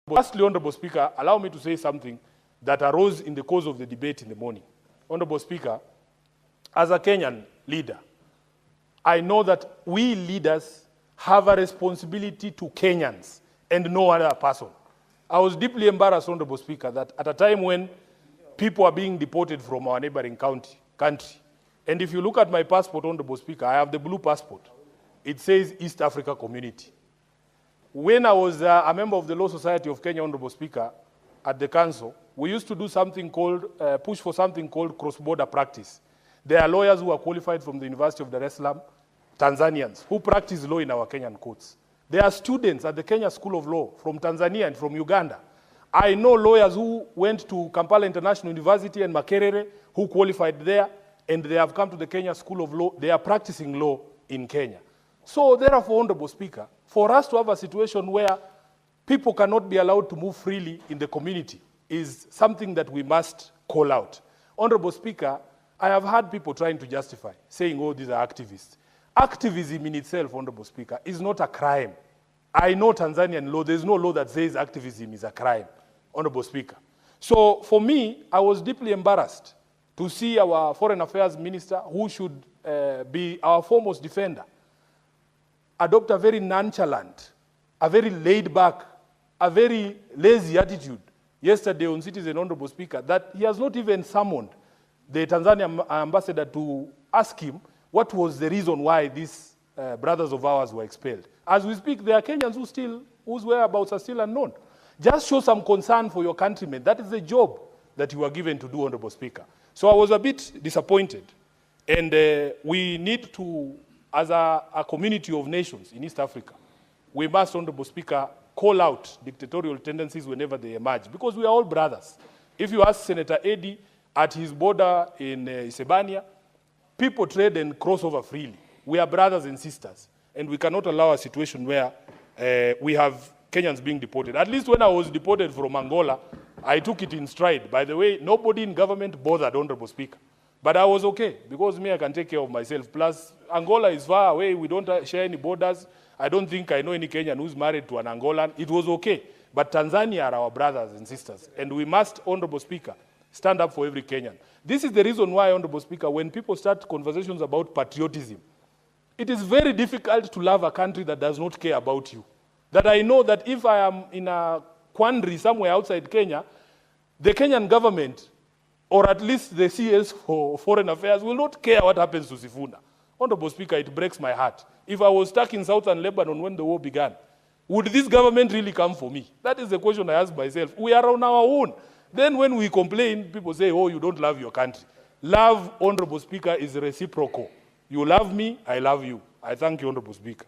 Lastly, Honorable Speaker, allow me to say something that arose in the course of the debate in the morning. Honorable Speaker, as a Kenyan leader, I know that we leaders have a responsibility to Kenyans and no other person. I was deeply embarrassed, Honorable Speaker, that at a time when people are being deported from our neighboring country, and if you look at my passport, Honorable Speaker, I have the blue passport. It says East Africa Community. When I was a member of the Law Society of Kenya, Honorable Speaker, at the council, we used to do something called, push for something called cross-border practice. There are lawyers who are qualified from the University of Dar es Salaam, Tanzanians, who practice law in our Kenyan courts. There are students at the Kenya School of Law from Tanzania and from Uganda. I know lawyers who went to Kampala International University and Makerere, who qualified there, and they have come to the Kenya School of Law. They are practicing law in Kenya. So therefore, Honorable Speaker, for us to have a situation where people cannot be allowed to move freely in the community is something that we must call out. Honorable Speaker, I have heard people trying to justify, saying, oh, these are activists. Activism in itself, Honorable Speaker, is not a crime. I know Tanzanian law, there's no law that says activism is a crime, Honorable Speaker. So for me, I was deeply embarrassed to see our Foreign Affairs Minister, who should be our foremost defender, adopt a very nonchalant, a very laid-back, a very lazy attitude yesterday on Citizen, Honorable Speaker, that he has not even summoned the Tanzanian ambassador to ask him what was the reason why these brothers of ours were expelled. As we speak, there are Kenyans whose whereabouts are still unknown. Just show some concern for your countrymen. That is the job that you are given to do, Honorable Speaker. So I was a bit disappointed. And we need to, as a community of nations in East Africa, we must, Honorable Speaker, call out dictatorial tendencies whenever they emerge, because we are all brothers. If you ask Senator Eddie at his border in Isebania, people trade and cross over freely. We are brothers and sisters, and we cannot allow a situation where we have Kenyans being deported. At least when I was deported from Angola, I took it in stride. By the way, nobody in government bothered, Honorable Speaker. But I was okay, because me, I can take care of myself. Plus, Angola is far away. We don't share any borders. I don't think I know any Kenyan who's married to an Angolan. It was okay. But Tanzania are our brothers and sisters. And we must, Honorable Speaker, stand up for every Kenyan. This is the reason why, Honorable Speaker, when people start conversations about patriotism, it is very difficult to love a country that does not care about you. That I know that if I am in a quandary somewhere outside Kenya, the Kenyan government, or at least the CS for Foreign Affairs, will not care what happens to Sifuna. Honorable Speaker, it breaks my heart. If I was stuck in southern Lebanon when the war began, would this government really come for me? That is the question I ask myself. We are on our own. Then when we complain, people say, oh, you don't love your country. Love, Honorable Speaker, is reciprocal. You love me, I love you. I thank you, Honorable Speaker.